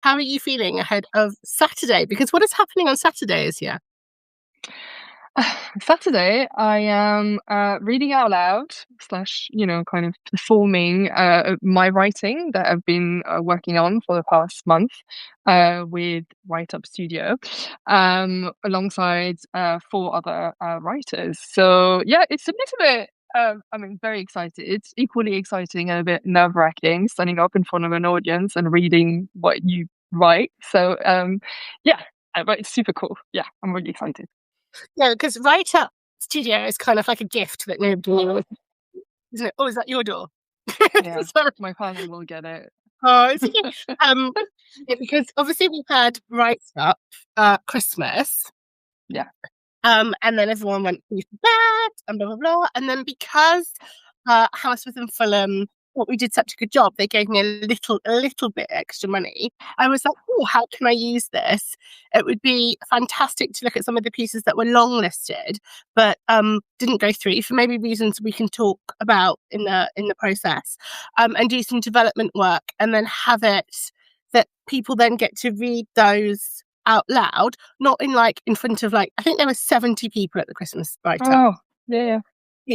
how are you feeling ahead of Saturday? Because what is happening on Saturday is here. Saturday, I am reading out loud slash, kind of performing my writing that I've been working on for the past month with Write Up Studio, alongside four other writers. So yeah, it's a little bit. Very excited. It's equally exciting and a bit nerve-wracking standing up in front of an audience and reading what you write. So yeah, but it's super cool. Yeah, I'm really excited. Yeah, because Write Up Studio is kind of like a gift that nobody knows, isn't it? Oh, is that your door? Yeah, Sorry. my partner will get it. Oh, it's okay. Yeah, because obviously we've had Write Up Christmas. Yeah. And then everyone went to bed and blah blah blah. And then because Hammersmith and Fulham thought we did such a good job, they gave me a little bit extra money. I was like, oh, how can I use this? It would be fantastic to look at some of the pieces that were long listed, but didn't go through for maybe reasons we can talk about in the process, and do some development work, and then have it that people then get to read those out loud, not in front of I think there were 70 people at the Christmas write-up. Oh, yeah.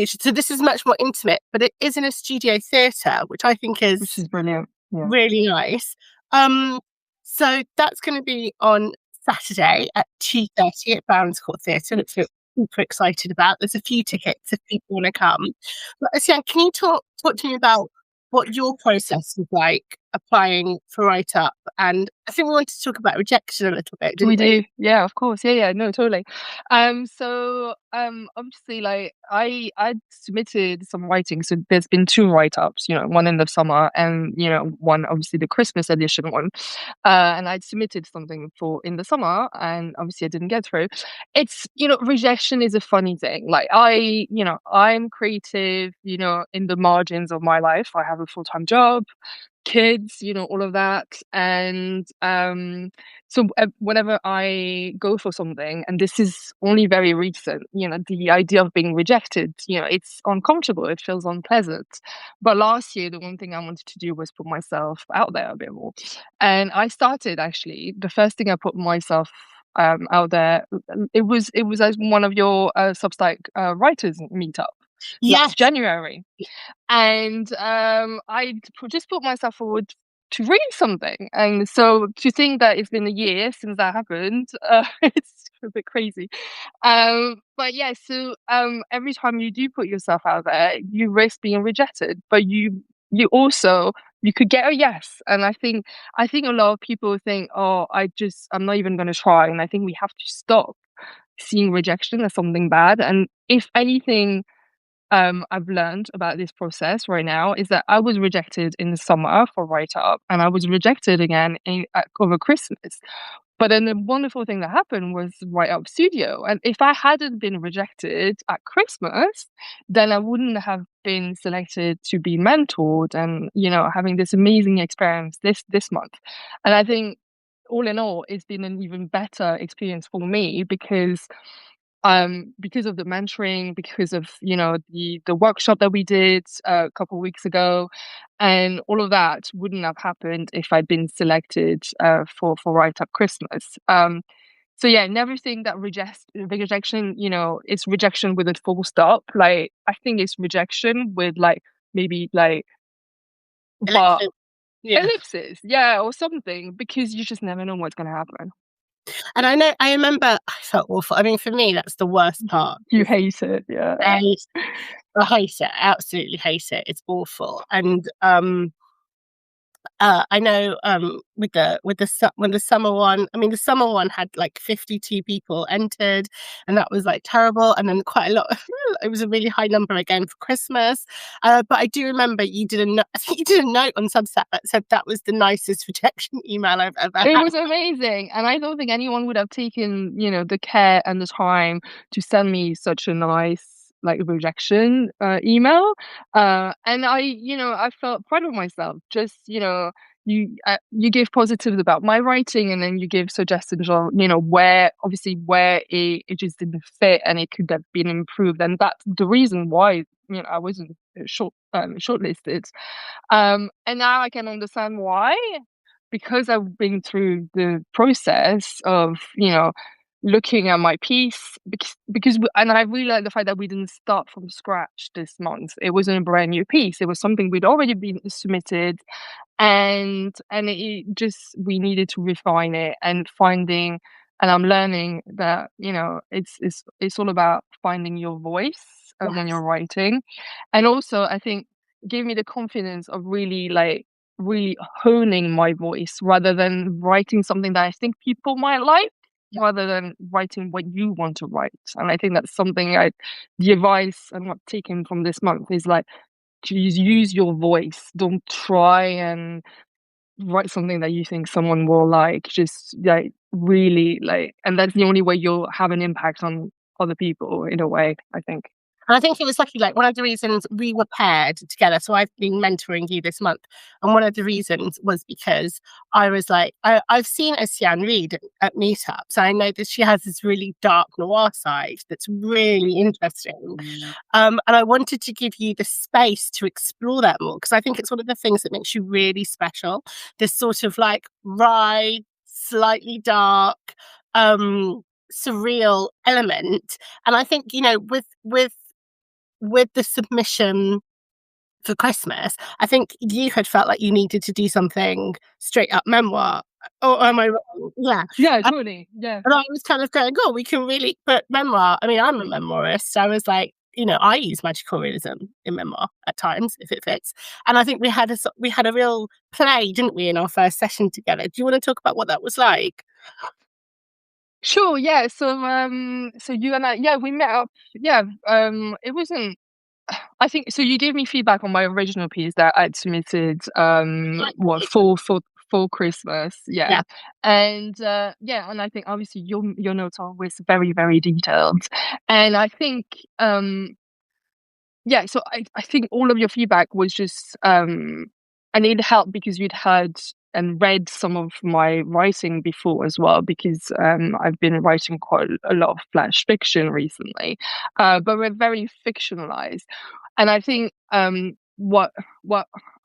So this is much more intimate, but it is in a studio theatre, which I think Which is is brilliant. Yeah. really nice. So that's going to be on Saturday at 2:30 at Barons Court Theatre, which we're super excited about. There's a few tickets if people want to come. But Asian, can you talk to me about what your process was like applying for Write Up? And I think we wanted to talk about rejection a little bit, didn't we? We do. Yeah, of course. Yeah, no, totally. Obviously, I submitted some writing. So there's been two write-ups, one in the summer and, one obviously the Christmas edition one. And I'd submitted something for in the summer and obviously I didn't get through. It's, rejection is a funny thing. I'm creative, in the margins of my life. I have a full-time job, kids, all of that. And so whenever I go for something, and this is only very recent, the idea of being rejected, it's uncomfortable, it feels unpleasant. But last year, the one thing I wanted to do was put myself out there a bit more. And I started actually, the first thing I put myself out there, it was as one of your Substack writers meetup Yes. last January. And just put myself forward to read something. And so to think that it's been a year since that happened, it's a bit crazy. But yeah, so every time you do put yourself out there, you risk being rejected, but you also you could get a yes. And I think a lot of people think, oh, I'm not even going to try. And I think we have to stop seeing rejection as something bad. And if anything, I've learned about this process right now is that I was rejected in the summer for Write Up, and I was rejected again over Christmas. But then the wonderful thing that happened was Write Up Studio. And if I hadn't been rejected at Christmas, then I wouldn't have been selected to be mentored and, having this amazing experience this month. And I think all in all, it's been an even better experience for me because of the mentoring, because of the workshop that we did a couple of weeks ago, and all of that wouldn't have happened if I'd been selected for Write Up Christmas. So yeah, never think that rejection, it's rejection with a full stop. Like I think it's rejection with maybe but Yeah. ellipses, yeah, or something, because you just never know what's going to happen. And I remember I felt awful. I mean, for me, that's the worst part. You hate it, yeah. I hate it. I absolutely hate it. It's awful. And I know with the summer one, I mean the summer one had 52 people entered, and that was terrible. And then quite a lot. It was a really high number again for Christmas. But I do remember you did I think you did a note on Substack that said that was the nicest rejection email I've ever had. It was amazing, and I don't think anyone would have taken the care and the time to send me such a nice rejection email. And I felt proud of myself. Just you give positives about my writing, and then you give suggestions on where it just didn't fit and it could have been improved, and that's the reason why I wasn't shortlisted. And now I can understand why. because I've been through the process of, looking at my piece, and I really like the fact that we didn't start from scratch this month. It wasn't a brand new piece. It was something we'd already been submitted, and it just, we needed to refine it and finding, and I'm learning that, it's all about finding your voice when you're Yes. writing. And also I think give me the confidence of really, like, really honing my voice rather than writing something that I think people might like, Yeah. rather than writing what you want to write. And I think that's something I the advice and what taken from this month is like, to use your voice. Don't try and write something that you think someone will like. Just, like, really, like, and that's the only way you'll have an impact on other people in a way, I think. And I think it was lucky, like, one of the reasons we were paired together, so I've been mentoring you this month, and one of the reasons was because I was like, I've seen Oceane read at meetups. I know that she has this really dark noir side that's really interesting. And I wanted to give you the space to explore that more, because I think it's one of the things that makes you really special. This sort of like wry, slightly dark, surreal element. And I think, with the submission for Christmas, I think you had felt like you needed to do something straight up memoir. Or am I wrong? Yeah. Yeah, Uh, totally. Yeah. And I was kind of going, oh, we can really, but memoir. I mean, I'm a memoirist. I was like, I use magical realism in memoir at times if it fits. And I think we had a real play, didn't we, in our first session together? Do you want to talk about what that was like? Sure, yeah. So you and I, yeah, we met up. Yeah, it wasn't. I think so. You gave me feedback on my original piece that I'd submitted. What, for Christmas? Yeah, Yeah. and yeah, and I think obviously your notes are always very, very detailed, and I think yeah, so I think all of your feedback was just, and it helped because you'd heard and read some of my writing before as well, because I've been writing quite a lot of flash fiction recently, but we're very fictionalized. And I think what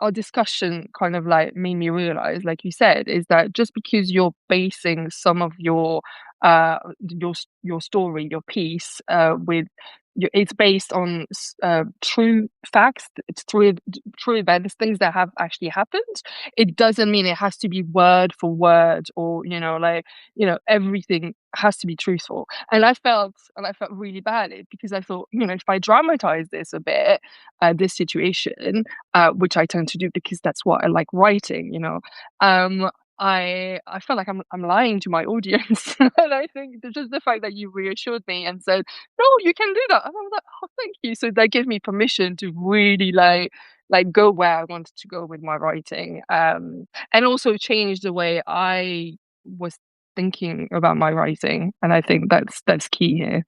our discussion kind of like made me realize, like you said, is that just because you're basing some of your story, your piece, with it's based on true facts, it's true events, things that have actually happened. It doesn't mean it has to be word for word, or like, everything has to be truthful. And I felt really bad because I thought, if I dramatize this a bit, this situation, which I tend to do because that's what I like writing, um I felt like I'm lying to my audience. And I think just the fact that you reassured me and said, no, you can do that. And I was like, oh, thank you. So that gave me permission to really like go where I wanted to go with my writing. And also change the way I was thinking about my writing. And I think that's key here.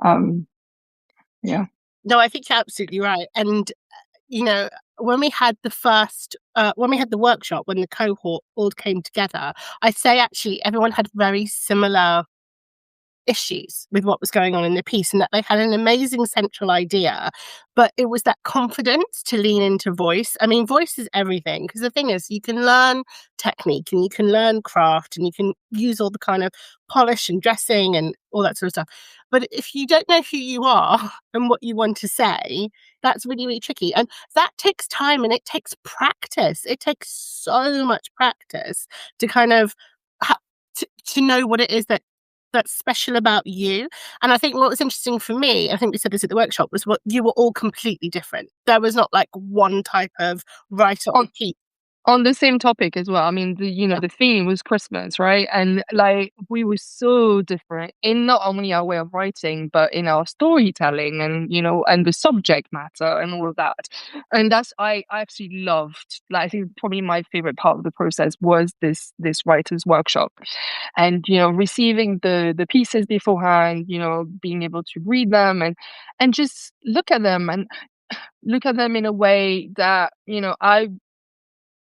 Um, yeah. No, I think you're absolutely right. And you know, when we had the workshop, when the cohort all came together, I'd say actually everyone had very similar issues with what was going on in the piece, and that they had an amazing central idea, but it was that confidence to lean into voice. I mean, voice is everything, because the thing is, you can learn technique and you can learn craft and you can use all the kind of polish and dressing and all that sort of stuff. But if you don't know who you are and what you want to say, that's really, really tricky. And that takes time and it takes practice. It takes so much practice to kind of ha- to know what it is that's special about you. And I think what was interesting for me, I think we said this at the workshop, was what you were all completely different. There was not like one type of writer or On piece. on the same topic as well. I mean, Yeah. the theme was Christmas, right? And like we were so different in not only our way of writing, but in our storytelling, and and the subject matter and all of that. And I absolutely loved. Like, I think probably my favorite part of the process was this writers workshop, and receiving the pieces beforehand, being able to read them and just look at them in a way that I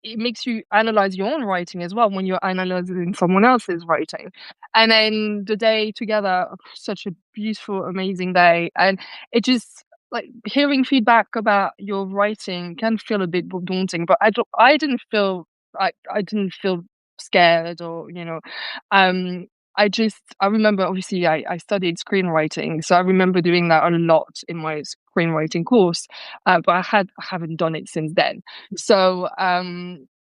it makes you analyze your own writing as well when you're analyzing someone else's writing. And then the day together, such a beautiful, amazing day. And it just, like, hearing feedback about your writing can feel a bit daunting, but I didn't feel I didn't feel scared or, um, I remember obviously I studied screenwriting, so I remember doing that a lot in my screenwriting course, but I haven't done it since then. So,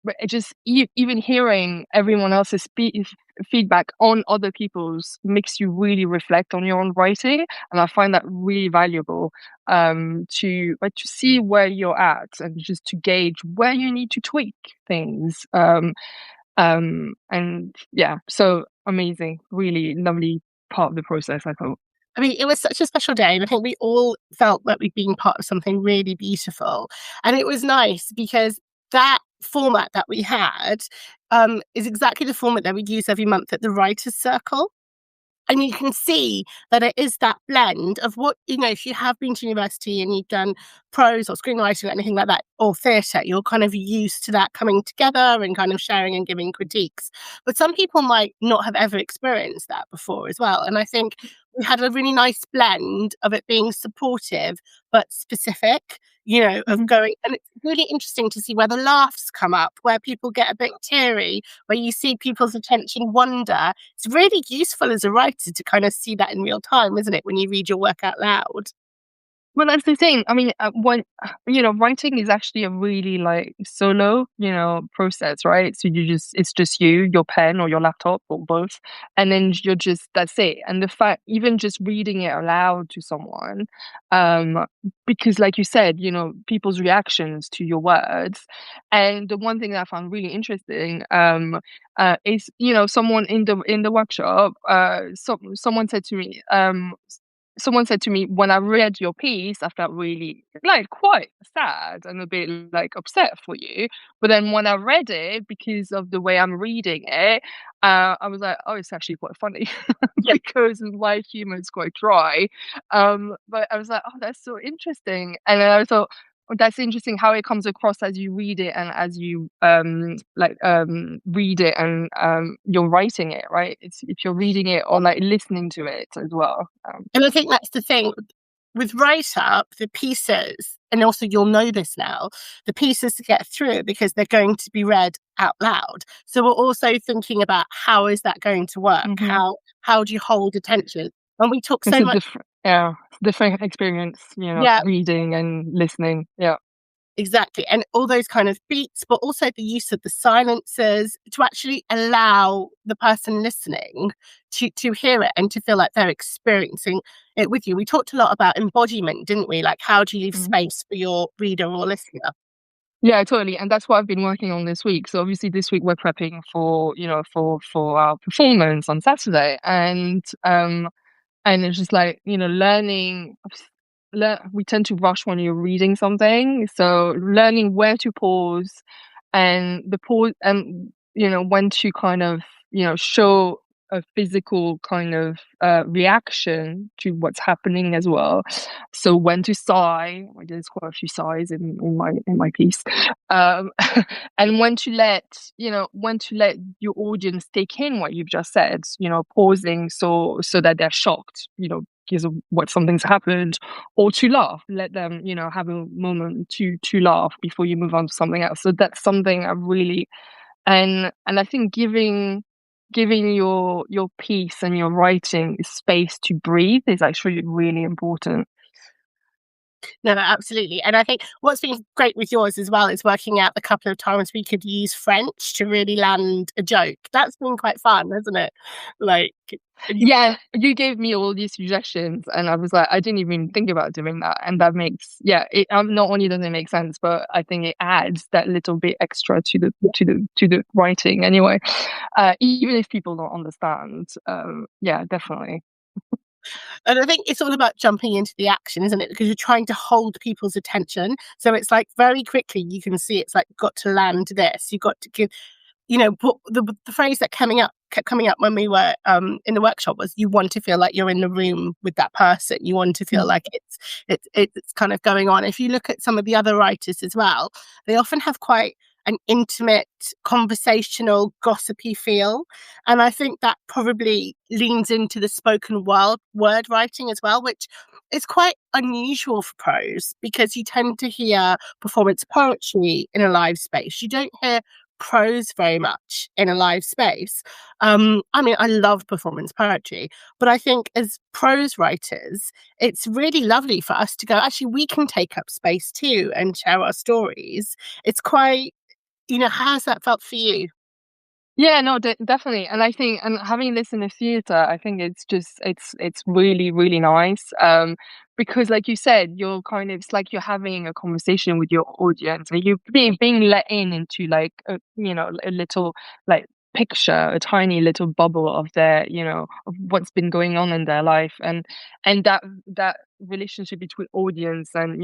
but it just even hearing everyone else's feedback on other people's makes you really reflect on your own writing, and I find that really valuable, to like to see where you're at and just to gauge where you need to tweak things. And yeah, so amazing, really lovely part of the process, I thought. I mean, it was such a special day, and I think we all felt that we'd been part of something really beautiful. And it was nice because that format that we had is exactly the format that we use every month at the Writers' Circle. And you can see that it is that blend of what, if you have been to university and you've done prose or screenwriting or anything like that, or theatre, you're kind of used to that coming together and kind of sharing and giving critiques. But some people might not have ever experienced that before as well. And I think we had a really nice blend of it being supportive but specific, of Mhm. going. And it's really interesting to see where the laughs come up, where people get a bit teary, where you see people's attention wander. It's really useful as a writer to kind of see that in real time, isn't it, when you read your work out loud? Well, that's the thing. I mean, writing is actually a really like solo, process, right? So it's just you, your pen or your laptop or both, and then that's it. And the fact, even just reading it aloud to someone, um, because like you said, people's reactions to your words, and the one thing that I found really interesting, is someone in the workshop, someone said to me, when I read your piece, I felt really like quite sad and a bit like upset for you. But then when I read it, because of the way I'm reading it, I was like, oh, it's actually quite funny Yeah. because my humor is quite dry. But I was like, oh, that's so interesting. And then I thought, oh, that's interesting how it comes across as you read it and as you read it and you're writing it, right? It's if you're reading it or like listening to it as well. And I think that's the thing with write up, the pieces, and also you'll know this now, the pieces to get through because they're going to be read out loud. So we're also thinking about how is that going to work? Mhm. How do you hold attention? And we talk It's so a much. different experience, Yeah, reading and listening. Yeah. exactly. And all those kind of beats, but also the use of the silences to actually allow the person listening to hear it and to feel like they're experiencing it with you. We talked a lot about embodiment, didn't we? Like, how do you leave Mhm. space for your reader or listener? Yeah, totally. And that's what I've been working on this week. So obviously this week we're prepping for, for our performance on Saturday. And it's just like, we tend to rush when you're reading something. So learning where to pause and the pause and, when to kind of, show a physical kind of reaction to what's happening as well. So when to sigh, there's quite a few sighs in my piece. Um, and when to let your audience take in what you've just said, pausing so that they're shocked, because of what something's happened, or to laugh, let them, have a moment to laugh before you move on to something else. So that's something I really and I think giving your piece and your writing space to breathe is actually really important. No, absolutely. And I think what's been great with yours as well is working out the couple of times we could use French to really land a joke. That's been quite fun, hasn't it? Like, and Yeah, you gave me all these suggestions, and I was like, I didn't even think about doing that, and that makes it. Not only does it make sense, but I think it adds that little bit extra to the writing. Anyway, even if people don't understand, yeah, definitely. And I think it's all about jumping into the action, isn't it? Because you're trying to hold people's attention. So it's like very quickly you can see it's like got to land this. You've got to give, but the phrase that kept coming up when we were in the workshop was you want to feel like you're in the room with that person. You want to feel Mm. like it's kind of going on. If you look at some of the other writers as well, they often have quite an intimate, conversational, gossipy feel. And I think that probably leans into the spoken word writing as well, which is quite unusual for prose because you tend to hear performance poetry in a live space. You don't hear prose very much in a live space. I mean, I love performance poetry, but I think as prose writers, it's really lovely for us to go, actually, we can take up space too and share our stories. It's quite, how's that felt for you? Yeah, no, definitely. And I think, and having this in the theater, I think it's just it's really really nice. Because like you said, you're kind of, it's like you're having a conversation with your audience, and you're being let in into like a little like picture, a tiny little bubble of their, of what's been going on in their life, and that relationship between audience and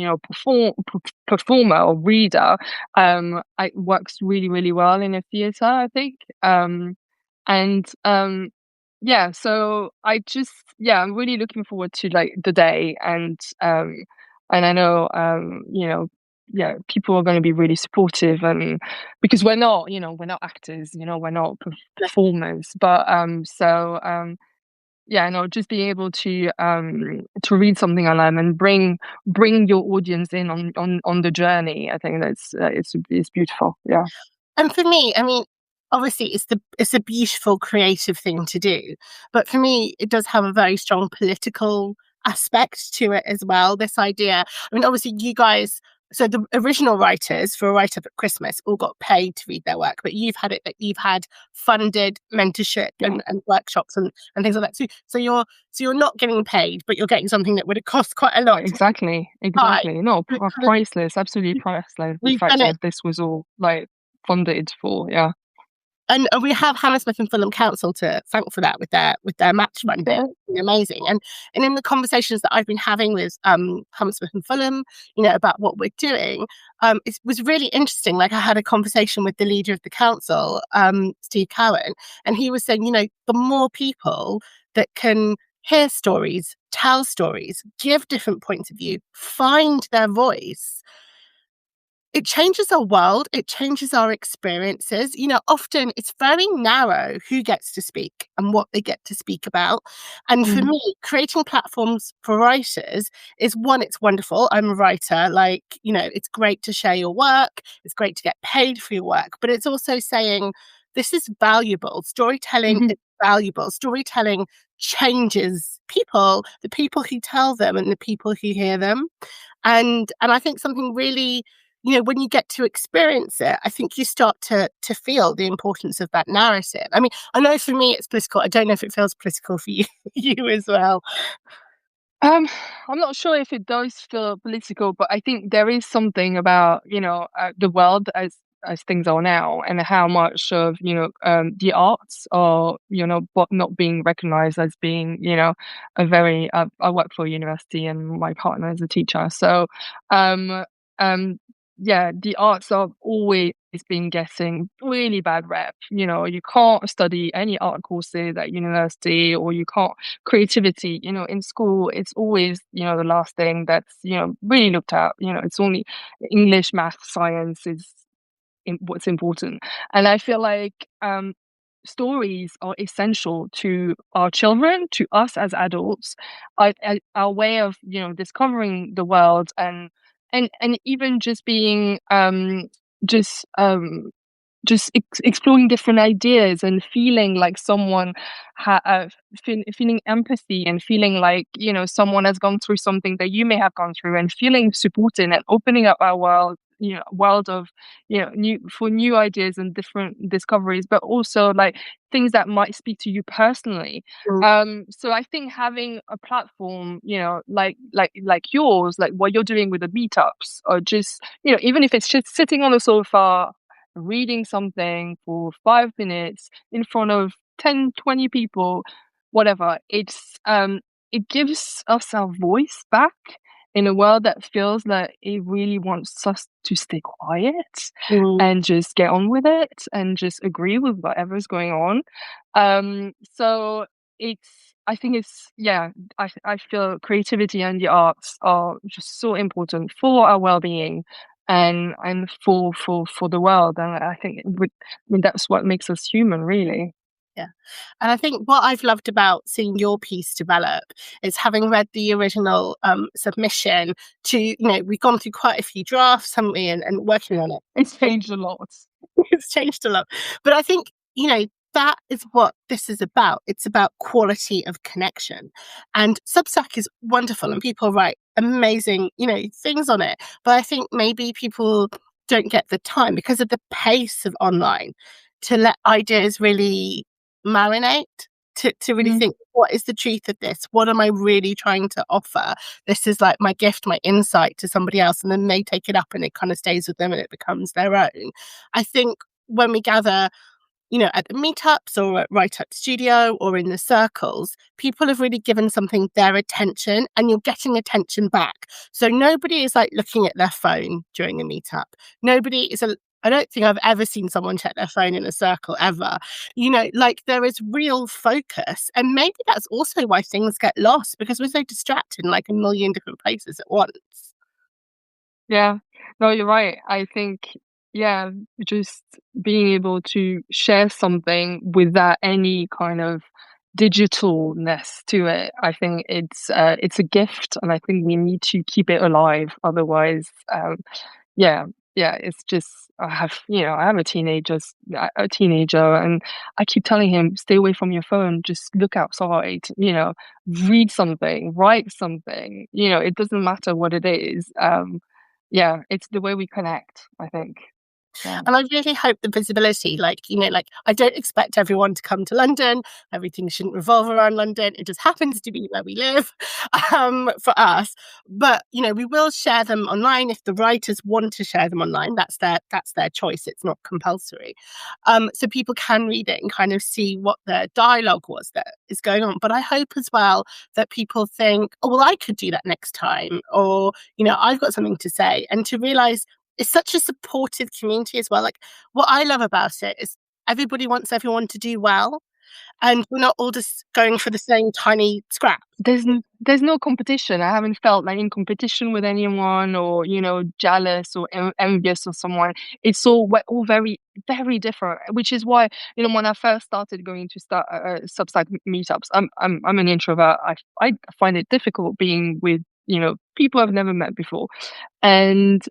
performer or reader, it works really really well in a theater, I think. And yeah, so I'm really looking forward to like the day, and I know, yeah, people are going to be really supportive, and because we're not actors, we're not performers, but yeah, no, just being able to read something on them and bring your audience in on the journey. I think that's it's beautiful. Yeah. And for me, I mean, obviously it's a beautiful creative thing to do, but for me it does have a very strong political aspect to it as well. This idea, I mean, obviously you guys, so the original writers for Write Up at Christmas all got paid to read their work, but you've had it that you've had funded mentorship Yeah. and workshops and things like that. So you're not getting paid, but you're getting something that would have cost quite a lot to Exactly. buy. Exactly. No, So it kind of, priceless. Absolutely priceless. The we've fact done it. that this was all like funded for. Yeah. And we have Hammersmith and Fulham Council to thank for that with their match funding. Amazing. And in the conversations that I've been having with Hammersmith and Fulham, about what we're doing, it was really interesting. Like, I had a conversation with the leader of the council, Steve Cowan, and he was saying, the more people that can hear stories, tell stories, give different points of view, find their voice, it changes our world, it changes our experiences. Often it's very narrow who gets to speak and what they get to speak about. And for Mm. me, creating platforms for writers is, one, it's wonderful. I'm a writer. Like, it's great to share your work, it's great to get paid for your work, but it's also saying this is valuable. Storytelling Mhm. is valuable. Storytelling changes people, the people who tell them and the people who hear them. And I think something really, when you get to experience it, I think you start to feel the importance of that narrative. I mean, I know for me it's political. I don't know if it feels political for you, you as well. Um, I'm not sure if it does feel political, but I think there is something about, the world as things are now, and how much of, the arts are, but not being recognized as being, a very, I work for a university and my partner is a teacher. So, um, um, yeah, the arts are always been getting really bad rep. You can't study any art courses at university, or you can't creativity, in school. It's always, the last thing that's, really looked at. It's only English, math, science is what's important. And I feel like stories are essential to our children, to us as adults, our way of, discovering the world, and even just being just exploring different ideas and feeling like someone feeling empathy, and feeling like, someone has gone through something that you may have gone through, and feeling supported, and opening up our world, world of, new ideas and different discoveries, but also like things that might speak to you personally. Mm, So I think having a platform, like yours, like what you're doing with the meetups, or just, even if it's just sitting on the sofa reading something for 5 minutes in front of 10, 20 people, whatever, it gives us our voice back in a world that feels like it really wants us to stay quiet mm, and just get on with it and just agree with whatever's going on. So it's I think it's yeah, I feel creativity and the arts are just so important for our well-being, and for the world. And I think that's what makes us human, really. yeah. And I think what I've loved about seeing your piece develop is, having read the original submission, to, we've gone through quite a few drafts, haven't we, and working on it. It's changed a lot. It's changed a lot. But I think, that is what this is about. It's about quality of connection. And Substack is wonderful and people write amazing, things on it. But I think maybe people don't get the time because of the pace of online to let ideas really marinate, to really Mm. think, what is the truth of this? What am I really trying to offer? This is like my gift, my insight to somebody else, and then they take it up and it kind of stays with them and it becomes their own. I think when we gather, at the meetups or at Write Up Studio or in the circles, people have really given something their attention and you're getting attention back. So nobody is like looking at their phone during a meetup. Nobody is I don't think I've ever seen someone check their phone in a circle ever. Like there is real focus. And maybe that's also why things get lost because we're so distracted in like a million different places at once. Yeah. No, you're right. I think, yeah, just being able to share something without any kind of digitalness to it, I think it's a gift, and I think we need to keep it alive. Otherwise, yeah, yeah, it's just I have a teenager, and I keep telling him, stay away from your phone, just look outside, read something, write something, it doesn't matter what it is. Yeah, it's the way we connect, I think. Yeah. And I really hope the visibility, like I don't expect everyone to come to London. Everything shouldn't revolve around London. It just happens to be where we live, for us. But we will share them online if the writers want to share them online. That's their choice. It's not compulsory. So people can read it and kind of see what the dialogue was that is going on. But I hope as well that people think, oh well, I could do that next time, or I've got something to say, and to realize it's such a supportive community as well. Like what I love about it is everybody wants everyone to do well, and we're not all just going for the same tiny scrap. There's no competition. I haven't felt like in competition with anyone, or jealous or envious of someone. We're all very, very different, which is why when I first started going to start Substack meetups, I'm an introvert. I find it difficult being with people I've never met before, and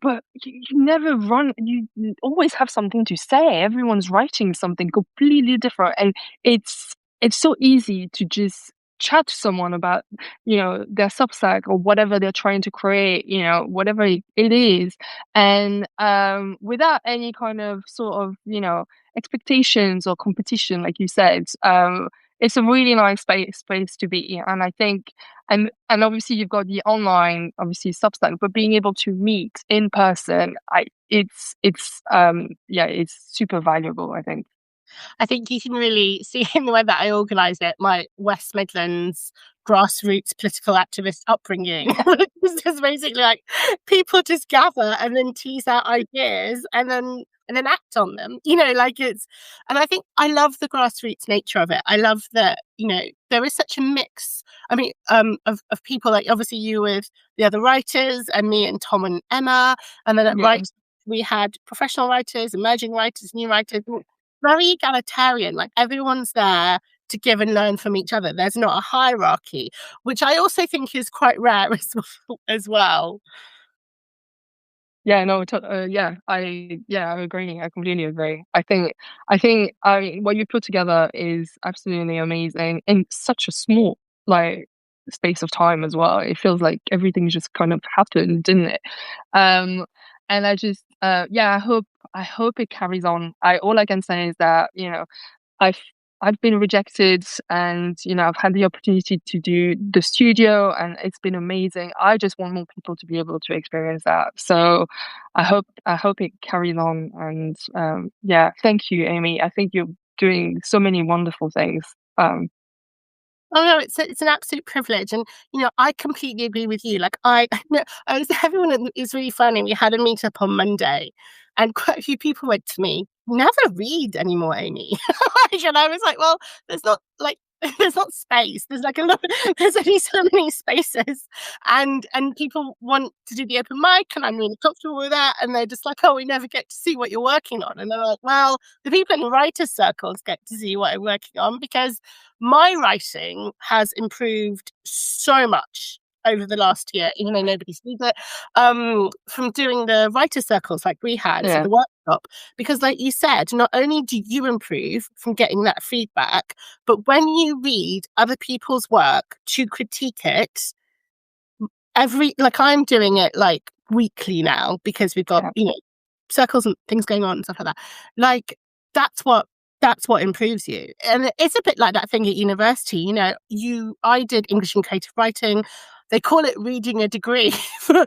but you never run. You always have something to say. Everyone's writing something completely different, and it's so easy to just chat to someone about their Substack or whatever they're trying to create, whatever it is, and without any kind of sort of expectations or competition, like you said. It's a really nice space to be, and I think, and obviously you've got the online, obviously Substack, but being able to meet in person, yeah, it's super valuable, I think. I think you can really see in the way that I organise it, my West Midlands grassroots political activist upbringing. It's just basically like people just gather and then tease out ideas and then act on them. Like and I think I love the grassroots nature of it. I love that, there is such a mix. I mean, of people, like obviously you with the other writers and me and Tom and Emma, and then at Yeah. Write we had professional writers, emerging writers, new writers, very egalitarian. Like everyone's there to give and learn from each other. There's not a hierarchy, which I also think is quite rare as well. Yeah, no, I agree. I completely agree. I think what you put together is absolutely amazing in such a small like space of time as well. It feels like everything just kind of happened, didn't it? Um, and yeah, I hope it carries on. All I can say is that I've I've been rejected, and I've had the opportunity to do the studio, and it's been amazing. I just want more people to be able to experience that. So I hope it carries on, and yeah, thank you, Amy. I think you're doing so many wonderful things. Um Oh no, it's an absolute privilege, and I completely agree with you. Like I was everyone. It's really funny. We had a meetup on Monday, and quite a few people went to me, "You never read anymore, Amy." And I was like, "Well, there's not like there's not space. There's like a lot. There's only so many spaces, and people want to do the open mic, and I'm really comfortable with that. And they're just like, oh, we never get to see what you're working on. And they're like, well, the people in the writers' circles get to see what I'm working on because my writing has improved so much over the last year, even though nobody sees it, from doing the writer circles like we had, so Yeah, the workshop. Because, like you said, not only do you improve from getting that feedback, but when you read other people's work to critique it, like I'm doing it like weekly now because we've got, yeah, circles and things going on and stuff like that. Like that's what that's what improves you. And it's a bit like that thing at university. I did English and creative writing. They call it reading a degree for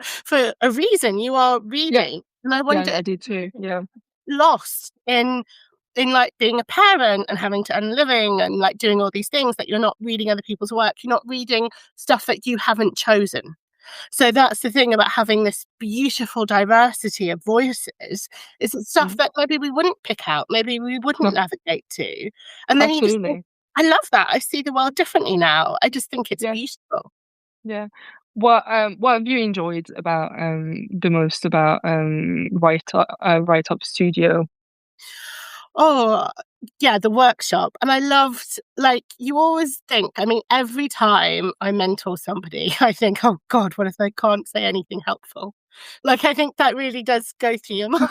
a reason. You are yeah, reading. And I yeah. wonder, I did too. Yeah, lost in like being a parent and having to earn a living and like doing all these things, that you're not reading other people's work. You're not reading stuff that you haven't chosen. So that's the thing about having this beautiful diversity of voices, is it's stuff mhm. that maybe we wouldn't pick out, maybe we wouldn't No, navigate to. And then you just think, absolutely. I love that. I see the world differently now. I just think it's Yeah, beautiful. yeah. What have you enjoyed about the most about Write Up Studio? Oh, yeah, the workshop. And I loved, like, you always think, I mean, every time I mentor somebody, I think, oh God, what if they can't say anything helpful? Like, I think that really does go through your mind.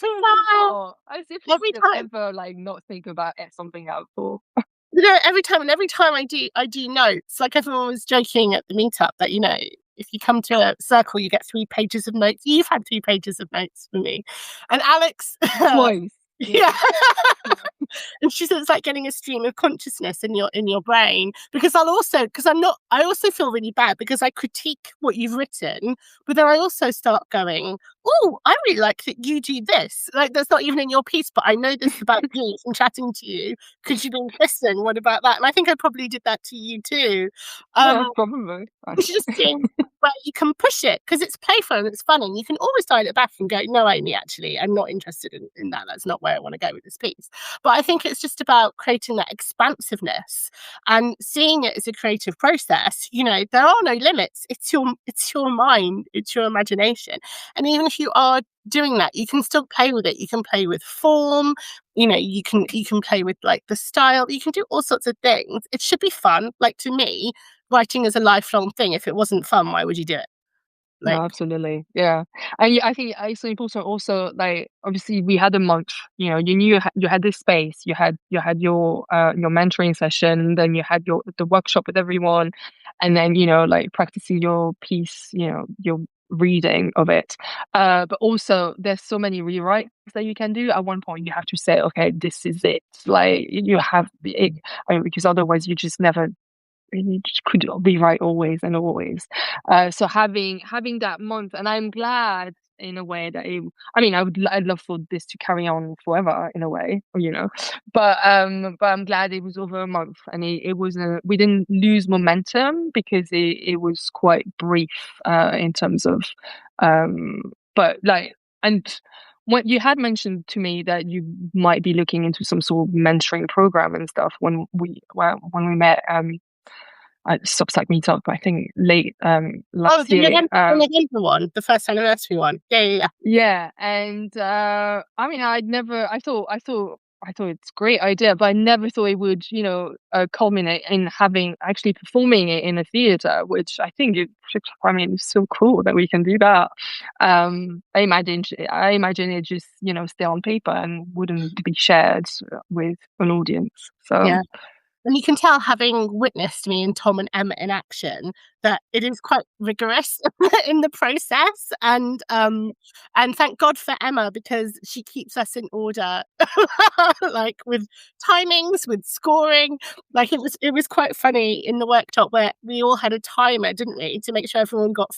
Oh, as if you Every could have time. ever like not think about something helpful. Every time I do notes. Like everyone was joking at the meetup that, if you come to a circle, you get 3 pages of notes. You've had 3 pages of notes from me. And Alex, Twice. Yeah. yeah. And she said it's like getting a stream of consciousness in your brain. Because I also feel really bad because I critique what you've written, but then I also start going, oh, I really like that you do this. Like that's not even in your piece, but I know this about you from chatting to you. Could you be listen? What about that? And I think I probably did that to you too. Yeah, Um, probably. you should just seeing where you can push it because it's playful and it's fun, and you can always dial it back and go, no, Amy, actually, I'm not interested in that. That's not where I want to go with this piece. But I think it's just about creating that expansiveness and seeing it as a creative process. There are no limits. It's your mind, it's your imagination. And even if you are doing that, you can still play with it. You can play with form, you can play with like the style, you can do all sorts of things. It should be fun. Like to me, writing is a lifelong thing. If it wasn't fun, why would you do it? No, Like, absolutely. Yeah. And I think it's so important also, like, obviously we had a month, you knew you had this space, you had your mentoring session, then you had the workshop with everyone, and then, like practicing your piece, your reading of it. But also there's so many rewrites that you can do. At one point you have to say, okay, this is it. Like you have it, because otherwise you just never really just could be right always and always. So having that month, and I'm glad in a way that I mean, I'd love for this to carry on forever in a way, but I'm glad it was over a month, and it was we didn't lose momentum because it was quite brief in terms of but like and. What you had mentioned to me that you might be looking into some sort of mentoring program and stuff when we met at Substack meetup, I think late oh, last the year. November one, the first anniversary one. Yeah, yeah, yeah. Yeah, and I mean, I thought it's a great idea, but I never thought it would, culminate in having actually performing it in a theater, which I think I mean, it's so cool that we can do that. I imagine it just, stay on paper and wouldn't be shared with an audience. So Yeah. And you can tell, having witnessed me and Tom and Emma in action, that it is quite rigorous in the process. And thank God for Emma, because she keeps us in order, like with timings, with scoring. Like it was quite funny in the workshop where we all had a timer, didn't we, to make sure everyone got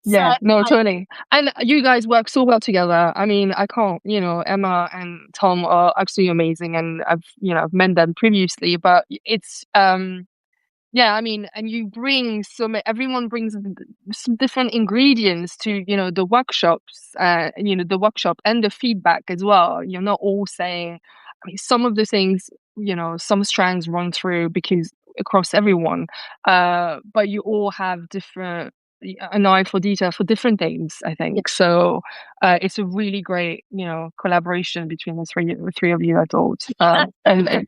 yeah, fair no, time. totally. And you guys work so well together. I mean, I can't, Emma and Tom are absolutely amazing, and I've met them previously, but it's yeah, I mean, and you bring everyone brings some different ingredients to, the workshops, the workshop and the feedback as well. You're not all saying, I mean, some of the things, some strands run through because across everyone, but you all have different, an eye for detail for different things, I Yeah. think. So, it's a really great, collaboration between the three of you, I thought. And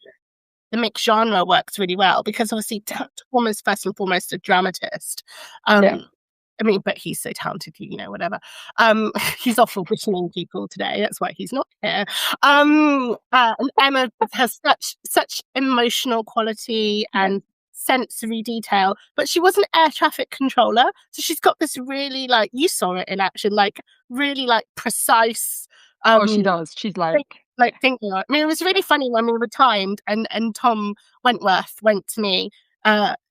the mixed genre works really well because obviously Tom is first and foremost a dramatist. Yeah. I mean, but he's so talented, you know, whatever. He's off auditioning people today. That's why he's not here. And Emma has such emotional quality Yeah. and sensory detail, but she was an air traffic controller, so she's got this really like you saw it in action, like really like precise Oh, she um does. She's like, thinking. I mean, it was really funny when we were timed, and Tom Wentworth went to me.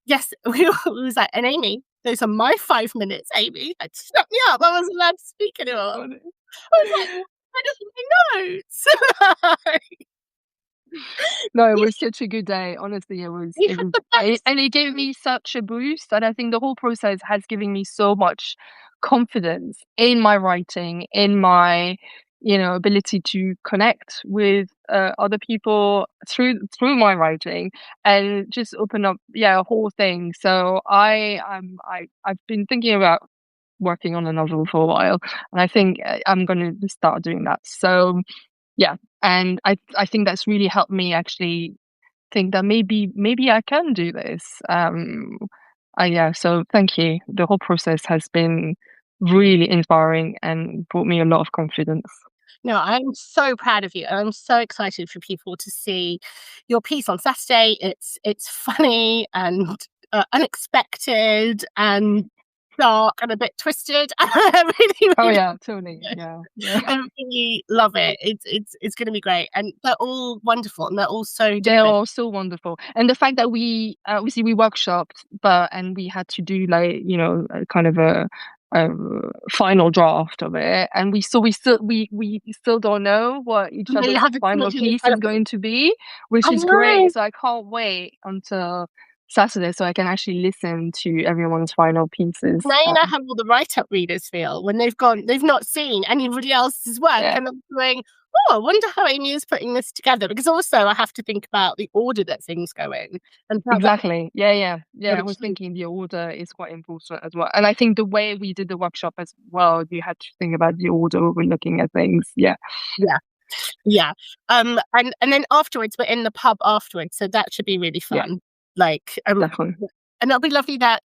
Yes, we was like, and Amy, those are my 5 minutes, Amy. Like, shut me up. I wasn't allowed to speak anymore. "Oh, no." I was like, I just my notes. No, it you, was such a good day. Honestly, it was you it had was the it, best. and it gave me such a boost, and I think the whole process has given me so much confidence in my writing, in my, ability to connect with other people through my writing, and just open up, yeah, a whole thing. So I've been thinking about working on a novel for a while, and I think I'm going to start doing that. So yeah, and I think that's really helped me actually think that maybe I can do this. Yeah, so thank you. The whole process has been really inspiring and brought me a lot of confidence. No, I'm so proud of you. I'm so excited for people to see your piece on Saturday. It's funny and unexpected and dark and a bit twisted. I really, Oh really, yeah, totally. Yeah, yeah. I really love it. It's going to be great, and they're all wonderful, and they're all so They're different. all so wonderful, and the fact that we obviously we workshopped, and we had to do like a kind of a final draft of it, and we still don't know what each And they other's haven't final much in the piece is kind going to be, which I is great. know. So I can't wait until Saturday so I can actually listen to everyone's final pieces. Now you know how all the write-up readers feel when they've not seen anybody else's work, Yeah, and I'm going, oh, I wonder how Amy is putting this together. Because also I have to think about the order that things go in and how that exactly. Yeah, yeah, yeah. gotta I was choose. thinking the order is quite important as well, and I think the way we did the workshop as well, you had to think about the order when looking at things. Yeah, Yeah, yeah. And then afterwards, we're in the pub afterwards, so that should be really yeah, fun. Like, definitely. and it'll be lovely that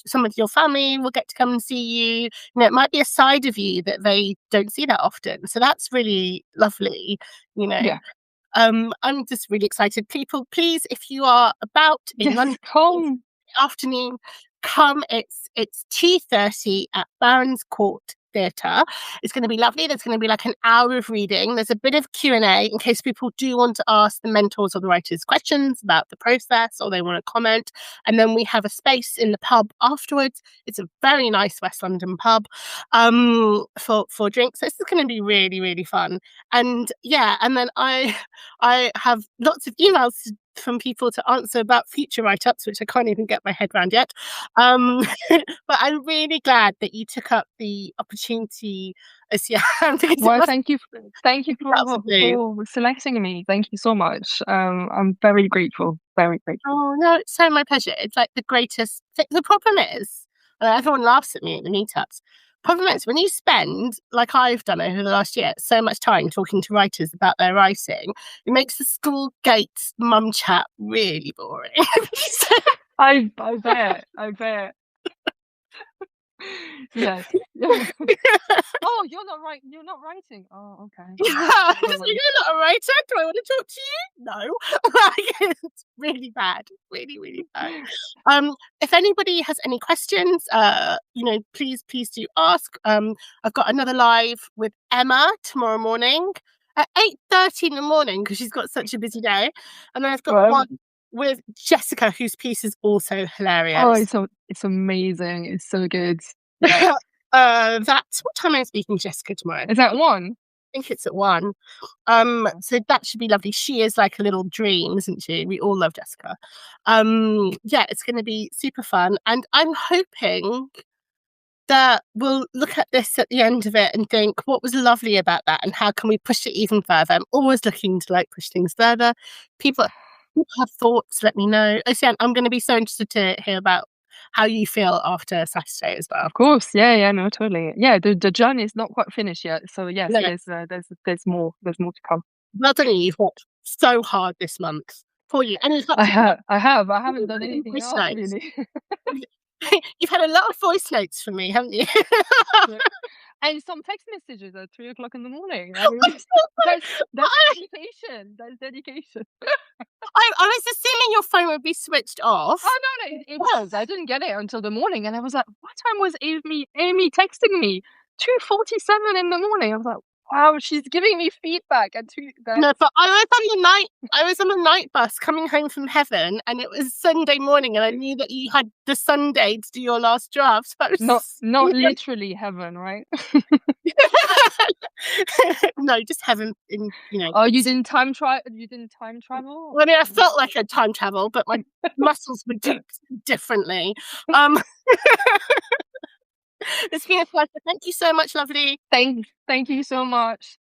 some of your family will get to come and see you. It might be a side of you that they don't see that often, so that's really lovely. You know, Yeah. I'm just really excited. People, please, if you are about in Yes, London this come. afternoon, come. It's 2:30 at Barons Court Theatre. It's going to be lovely. There's going to be like an hour of reading. There's a bit of Q&A in case people do want to ask the mentors or the writers questions about the process or they want to comment. And then we have a space in the pub afterwards. It's a very nice West London pub for drinks. So this is going to be really, really fun. And yeah, and then I have lots of emails from people to answer about future write-ups, which I can't even get my head around yet. But I'm really glad that you took up the opportunity as yeah, because it Well, must thank you be out of the blue. for selecting me. Thank you so much. I'm very grateful. Very grateful. Oh no, it's so my pleasure. It's like the greatest thing. The problem is, everyone laughs at me at the meetups. Problem is, when you spend, like I've done over the last year, so much time talking to writers about their writing, it makes the school gates mum chat really boring. I bet. I bet. Yes. Oh, you're not right. You're not writing. Oh, okay. Yeah, Never just like, mind. you're not a writer. Do I want to talk to you? No. Like, it's really bad. Really, really bad. If anybody has any questions, please do ask. I've got another live with Emma tomorrow morning at 8:30 in the morning because she's got such a busy day. And then I've got Well, one with Jessica, whose piece is also oh, hilarious. it's amazing. It's so good. Yeah. That's what time I'm speaking to Jessica tomorrow. Is that one? Think it's at 1. So that should be lovely. She is like a little dream, isn't she? We all love Jessica. Yeah, it's going to be super fun, and I'm hoping that we'll look at this at the end of it and think what was lovely about that, and how can we push it even further. I'm always looking to like push things further. People have thoughts. Let me know. Listen, I'm going to be so interested to hear about how you feel after Saturday as well. Of course. Yeah, yeah, no, totally. Yeah, the journey is not quite finished yet. So yes, No, there's more to come. well done, you. You've worked so hard this month. for you, and you've got I haven't done anything voice else notes. really. You've had a lot of voice notes from me, haven't you? Yeah. And some text messages at 3 o'clock in the morning. I mean, I'm so sorry. that's dedication. That's dedication. I was assuming your phone would be switched off. Oh, no, no, it was. I didn't get it until the morning, and I was like, "What time was Amy texting me? 2:47 in the morning." I was like, "Wow, she's giving me feedback at 2." No, but I was on the night bus coming home from heaven, and it was Sunday morning, and I knew that you had the Sunday to do your last draft, so I was Not literally heaven, right? no, just heaven in, you know. Oh, you didn't time travel? Well, I mean, I felt like I'd time travel, but my muscles would do differently. Um, it's been a pleasure. Thank you so much, lovely. Thank you so much.